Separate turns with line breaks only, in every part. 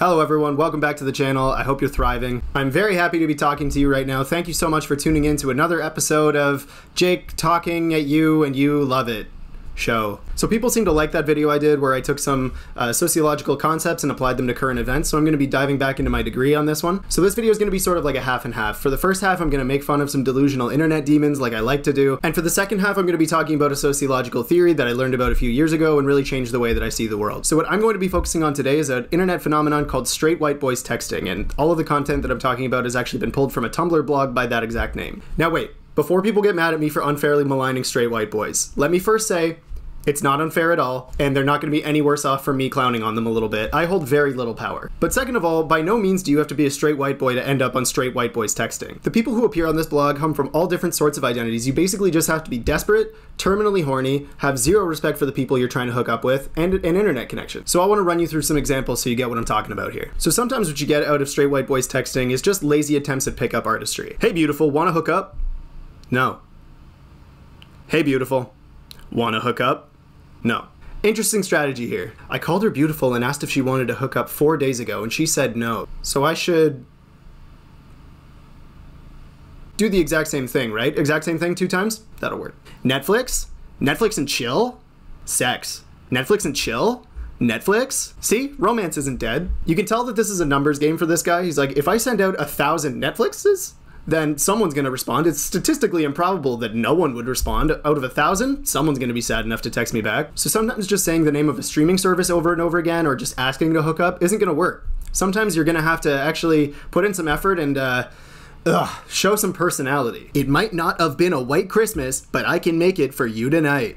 Hello everyone, welcome back to the channel. I hope you're thriving. I'm very happy to be talking to you right now. Thank you so much for tuning in to another episode of Jake talking at you and you love it show. So people seem to like that video I did where I took some sociological concepts and applied them to current events, so I'm going to be diving back into my degree on this one. So this video is going to be sort of like a half and half. For the first half, I'm going to make fun of some delusional internet demons like I like to do, and for the second half, I'm going to be talking about a sociological theory that I learned about a few years ago and really changed the way that I see the world. So what I'm going to be focusing on today is an internet phenomenon called straight white boys texting, and all of the content that I'm talking about has actually been pulled from a Tumblr blog by that exact name. Now wait, before people get mad at me for unfairly maligning straight white boys, let me first say, it's not unfair at all, and they're not going to be any worse off for me clowning on them a little bit. I hold very little power. But second of all, by no means do you have to be a straight white boy to end up on straight white boys texting. The people who appear on this blog come from all different sorts of identities. You basically just have to be desperate, terminally horny, have zero respect for the people you're trying to hook up with, and an internet connection. So I want to run you through some examples so you get what I'm talking about here. So sometimes what you get out of straight white boys texting is just lazy attempts at pickup artistry. Hey beautiful, wanna hook up? No. Hey beautiful, wanna hook up? No. Interesting strategy here. I called her beautiful and asked if she wanted to hook up 4 days ago, and she said no. So I should do the exact same thing, right? Exact same thing 2 times? That'll work. Netflix? Netflix and chill? Sex. Netflix and chill? Netflix? See? Romance isn't dead. You can tell that this is a numbers game for this guy. He's like, if I send out 1,000 Netflixes, then someone's going to respond. It's statistically improbable that no one would respond. Out of 1,000, someone's going to be sad enough to text me back. So sometimes just saying the name of a streaming service over and over again or just asking to hook up isn't going to work. Sometimes you're going to have to actually put in some effort and show some personality. It might not have been a white Christmas, but I can make it for you tonight.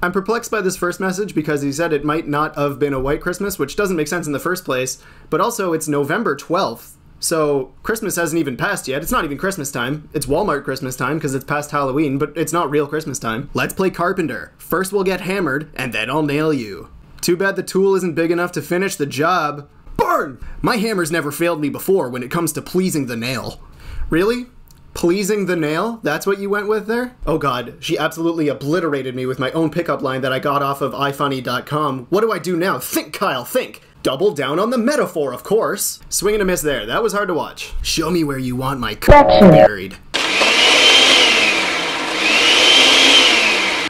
I'm perplexed by this first message because he said it might not have been a white Christmas, which doesn't make sense in the first place, but also it's November 12th. So Christmas hasn't even passed yet. It's not even Christmas time. It's Walmart Christmas time because it's past Halloween, but it's not real Christmas time. Let's play carpenter. First we'll get hammered, and then I'll nail you. Too bad the tool isn't big enough to finish the job. Burn! My hammer's never failed me before when it comes to pleasing the nail. Really? Pleasing the nail? That's what you went with there? Oh god, she absolutely obliterated me with my own pickup line that I got off of ifunny.com. What do I do now? Think, Kyle, think! Double down on the metaphor, of course. Swing and a miss there. That was hard to watch. Show me where you want my buried.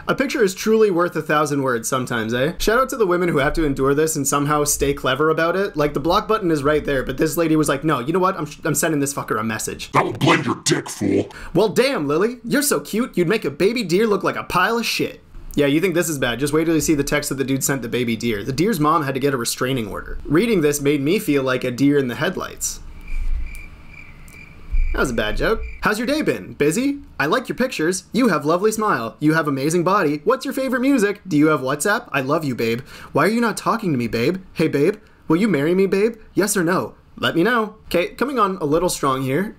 A picture is truly worth 1,000 words sometimes, eh? Shout out to the women who have to endure this and somehow stay clever about it. Like, the block button is right there, but this lady was like, no, you know what? I'm sending this fucker a message.
That will blend your dick, fool.
Well, damn, Lily. You're so cute, you'd make a baby deer look like a pile of shit. Yeah, you think this is bad. Just wait till you see the text that the dude sent the baby deer. The deer's mom had to get a restraining order. Reading this made me feel like a deer in the headlights. That was a bad joke. How's your day been? Busy? I like your pictures. You have lovely smile. You have amazing body. What's your favorite music? Do you have WhatsApp? I love you, babe. Why are you not talking to me, babe? Hey, babe. Will you marry me, babe? Yes or no? Let me know. Okay, coming on a little strong here.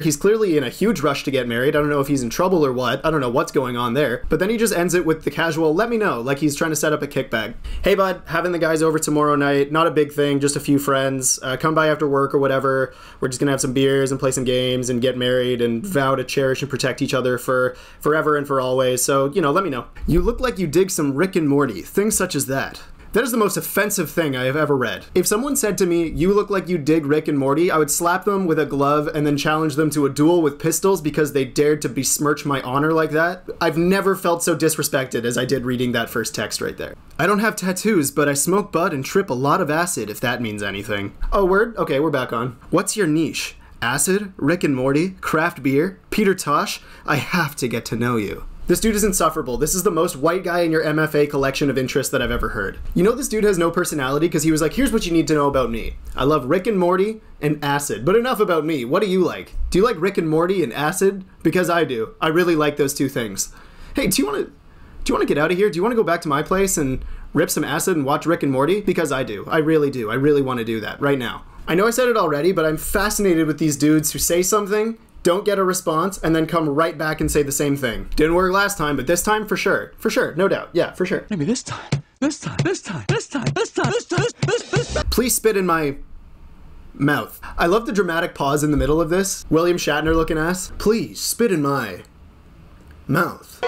He's clearly in a huge rush to get married. I don't know if he's in trouble or what. I don't know what's going on there. But then he just ends it with the casual, let me know, like he's trying to set up a kickback. Hey bud, having the guys over tomorrow night. Not a big thing, just a few friends. Come by after work or whatever. We're just gonna have some beers and play some games and get married and vow to cherish and protect each other for forever and for always. So, you know, let me know. You look like you dig some Rick and Morty. Things such as that. That is the most offensive thing I have ever read. If someone said to me, you look like you dig Rick and Morty, I would slap them with a glove and then challenge them to a duel with pistols because they dared to besmirch my honor like that. I've never felt so disrespected as I did reading that first text right there. I don't have tattoos, but I smoke bud and trip a lot of acid, if that means anything. Oh, word? Okay, we're back on. What's your niche? Acid? Rick and Morty? Craft beer? Peter Tosh? I have to get to know you. This dude is insufferable. This is the most white guy in your MFA collection of interests that I've ever heard. You know this dude has no personality because he was like, here's what you need to know about me. I love Rick and Morty and acid. But enough about me. What do you like? Do you like Rick and Morty and acid? Because I do. I really like those two things. Hey, do you want to get out of here? Do you want to go back to my place and rip some acid and watch Rick and Morty? Because I do. I really do. I really want to do that right now. I know I said it already, but I'm fascinated with these dudes who say something, don't get a response, and then come right back and say the same thing. Didn't work last time, but this time for sure. For sure, no doubt. Yeah, for sure.
Maybe this time.
Please spit in my mouth. I love the dramatic pause in the middle of this. William Shatner looking ass. Please spit in my mouth.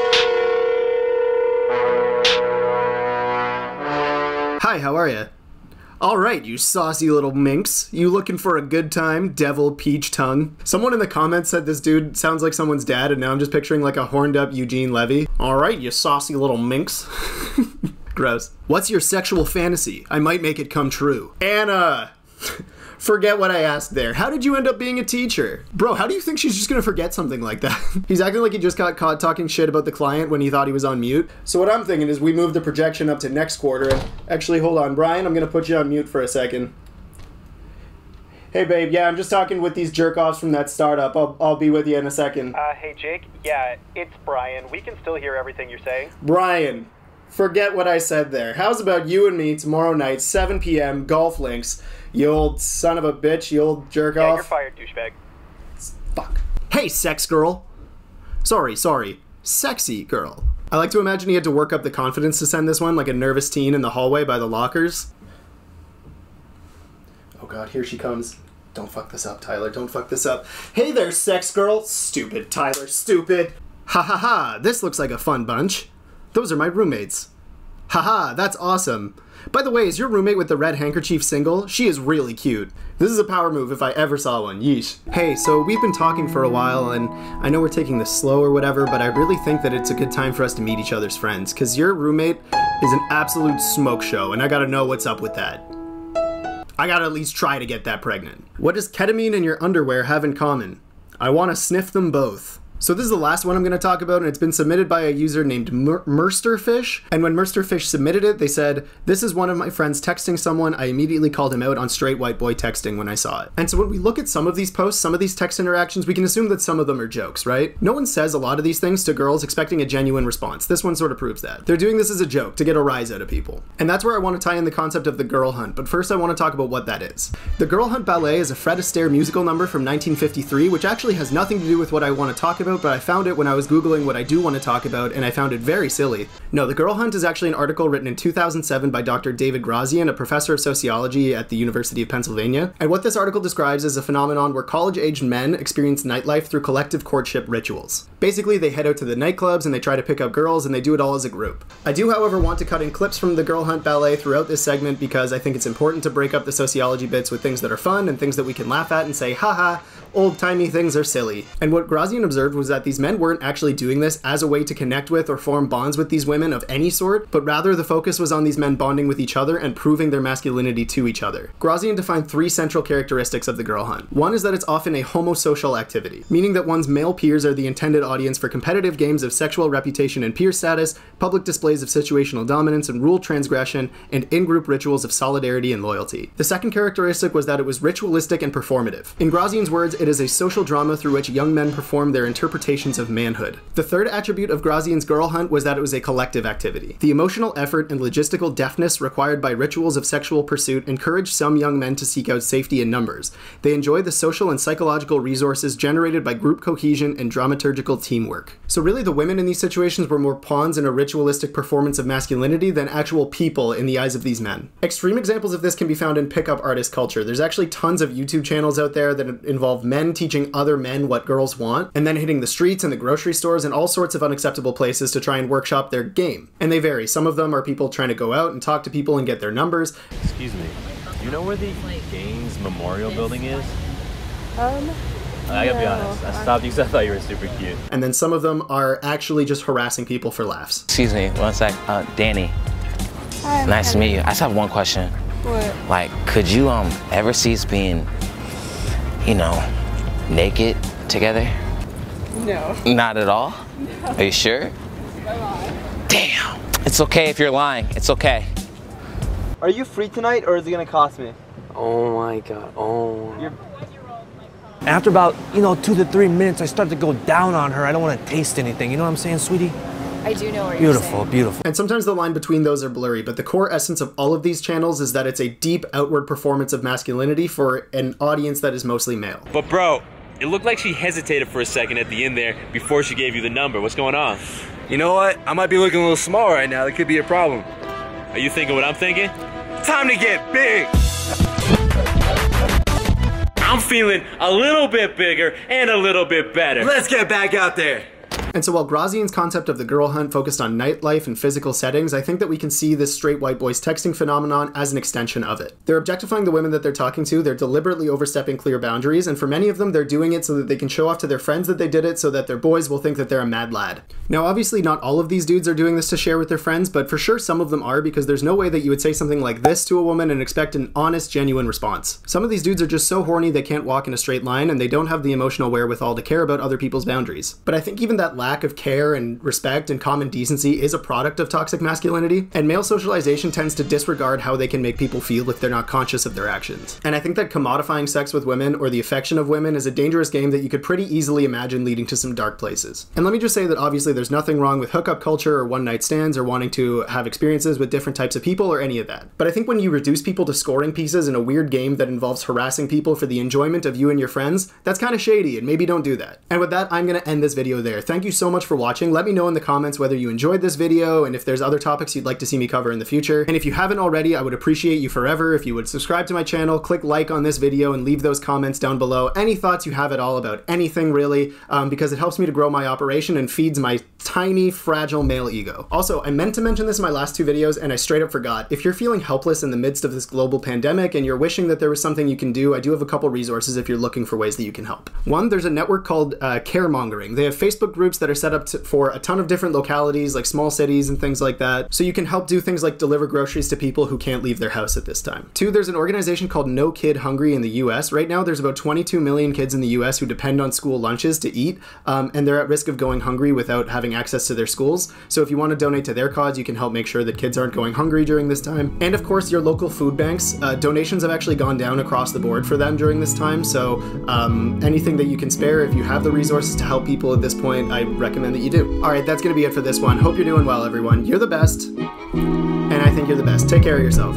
Hi, how are you? All right, you saucy little minx. You looking for a good time, devil peach tongue? Someone in the comments said this dude sounds like someone's dad, and now I'm just picturing like a horned up Eugene Levy. All right, you saucy little minx. Gross. What's your sexual fantasy? I might make it come true. Anna! Forget what I asked there. How did you end up being a teacher? Bro, how do you think she's just gonna forget something like that? He's acting like he just got caught talking shit about the client when he thought he was on mute. So what I'm thinking is we move the projection up to next quarter. And actually, hold on, Brian, I'm gonna put you on mute for a second. Hey babe, yeah, I'm just talking with these jerk-offs from that startup. I'll be with you in a second.
Hey Jake, yeah, it's Brian. We can still hear everything you're saying.
Brian, forget what I said there. How's about you and me tomorrow night, 7 p.m., golf links? You old son of a bitch, you old jerk-off.
Yeah, you're fired, douchebag.
Fuck. Hey, sex girl. Sorry, sexy girl. I like to imagine he had to work up the confidence to send this one like a nervous teen in the hallway by the lockers. Oh god, here she comes. Don't fuck this up, Tyler, don't fuck this up. Hey there, sex girl. Stupid, Tyler, stupid. Ha ha ha, this looks like a fun bunch. Those are my roommates. Haha, that's awesome. By the way, is your roommate with the red handkerchief single? She is really cute. This is a power move if I ever saw one, yeesh. Hey, so we've been talking for a while, and I know we're taking this slow or whatever, but I really think that it's a good time for us to meet each other's friends, because your roommate is an absolute smoke show, and I gotta know what's up with that. I gotta at least try to get that pregnant. What does ketamine and your underwear have in common? I wanna sniff them both. So this is the last one I'm going to talk about, and it's been submitted by a user named Mersterfish. And when Mersterfish submitted it, they said, "This is one of my friends texting someone. I immediately called him out on straight white boy texting when I saw it." And so when we look at some of these posts, some of these text interactions, we can assume that some of them are jokes, right? No one says a lot of these things to girls expecting a genuine response. This one sort of proves that. They're doing this as a joke to get a rise out of people. And that's where I want to tie in the concept of the girl hunt, but first I want to talk about what that is. The Girl Hunt Ballet is a Fred Astaire musical number from 1953, which actually has nothing to do with what I want to talk about, but I found it when I was Googling what I do want to talk about, and I found it very silly. No, The Girl Hunt is actually an article written in 2007 by Dr. David Grazian, a professor of sociology at the University of Pennsylvania. And what this article describes is a phenomenon where college-aged men experience nightlife through collective courtship rituals. Basically, they head out to the nightclubs and they try to pick up girls, and they do it all as a group. I do, however, want to cut in clips from The Girl Hunt Ballet throughout this segment because I think it's important to break up the sociology bits with things that are fun and things that we can laugh at and say, haha, old-timey things are silly. And what Grazian observed was that these men weren't actually doing this as a way to connect with or form bonds with these women of any sort, but rather the focus was on these men bonding with each other and proving their masculinity to each other. Grazian defined 3 central characteristics of the girl hunt. One is that it's often a homosocial activity, meaning that one's male peers are the intended audience for competitive games of sexual reputation and peer status, public displays of situational dominance and rule transgression, and in-group rituals of solidarity and loyalty. The second characteristic was that it was ritualistic and performative. In Grazian's words, it is a social drama through which young men perform their interpretations of manhood. The third attribute of Grazian's girl hunt was that it was a collective activity. The emotional effort and logistical deftness required by rituals of sexual pursuit encouraged some young men to seek out safety in numbers. They enjoy the social and psychological resources generated by group cohesion and dramaturgical teamwork. So really the women in these situations were more pawns in a ritualistic performance of masculinity than actual people in the eyes of these men. Extreme examples of this can be found in pickup artist culture. There's actually tons of YouTube channels out there that involve men teaching other men what girls want, and then hitting the streets and the grocery stores and all sorts of unacceptable places to try and workshop their game. And they vary. Some of them are people trying to go out and talk to people and get their numbers.
Excuse me, do you know where the Gaines Memorial Building is? I gotta be honest, I stopped you because I thought you were super cute.
And then some of them are actually just harassing people for laughs.
Excuse me, one sec. Danny.
Hi,
Nice to meet you. I just have one question.
What?
Like, could you ever see us being, you know, naked together?
No.
Not at all?
No.
Are you sure?
I'm lying.
Damn. It's okay if you're lying. It's okay.
Are you free tonight, or is it gonna cost me?
Oh my god, oh.
After about, 2 to 3 minutes, I start to go down on her. I don't want to taste anything. You know what I'm saying, sweetie?
I do know what you're saying.
Beautiful, beautiful.
And sometimes the line between those are blurry, but the core essence of all of these channels is that it's a deep outward performance of masculinity for an audience that is mostly male.
But bro, it looked like she hesitated for a second at the end there before she gave you the number. What's going on?
You know what? I might be looking a little small right now. That could be a problem.
Are you thinking what I'm thinking?
Time to get big!
I'm feeling a little bit bigger and a little bit better.
Let's get back out there.
And so while Grazian's concept of the girl hunt focused on nightlife and physical settings, I think that we can see this straight white boys texting phenomenon as an extension of it. They're objectifying the women that they're talking to, they're deliberately overstepping clear boundaries, and for many of them they're doing it so that they can show off to their friends that they did it so that their boys will think that they're a mad lad. Now obviously not all of these dudes are doing this to share with their friends, but for sure some of them are, because there's no way that you would say something like this to a woman and expect an honest, genuine response. Some of these dudes are just so horny they can't walk in a straight line, and they don't have the emotional wherewithal to care about other people's boundaries. But I think even that lack of care and respect and common decency is a product of toxic masculinity, and male socialization tends to disregard how they can make people feel if they're not conscious of their actions. And I think that commodifying sex with women or the affection of women is a dangerous game that you could pretty easily imagine leading to some dark places. And let me just say that obviously there's nothing wrong with hookup culture or one night stands or wanting to have experiences with different types of people or any of that. But I think when you reduce people to scoring pieces in a weird game that involves harassing people for the enjoyment of you and your friends, that's kind of shady, and maybe don't do that. And with that, I'm gonna end this video there. Thank you so much for watching. Let me know in the comments whether you enjoyed this video and if there's other topics you'd like to see me cover in the future. And if you haven't already, I would appreciate you forever if you would subscribe to my channel, click like on this video, and leave those comments down below. Any thoughts you have at all about anything really, because it helps me to grow my operation and feeds my tiny, fragile male ego. Also, I meant to mention this in my last two videos and I straight up forgot. If you're feeling helpless in the midst of this global pandemic and you're wishing that there was something you can do, I do have a couple resources if you're looking for ways that you can help. One, there's a network called Caremongering. They have Facebook groups that are set up for a ton of different localities, like small cities and things like that, so you can help do things like deliver groceries to people who can't leave their house at this time. Two, there's an organization called No Kid Hungry in the US. Right now, there's about 22 million kids in the US who depend on school lunches to eat, and they're at risk of going hungry without having access to their schools. So if you want to donate to their cause, you can help make sure that kids aren't going hungry during this time. And of course, your local food banks. Donations have actually gone down across the board for them during this time, so anything that you can spare, if you have the resources to help people at this point, I recommend that you do. Alright, that's gonna be it for this one. Hope you're doing well, everyone. You're the best, and I think you're the best. Take care of yourself.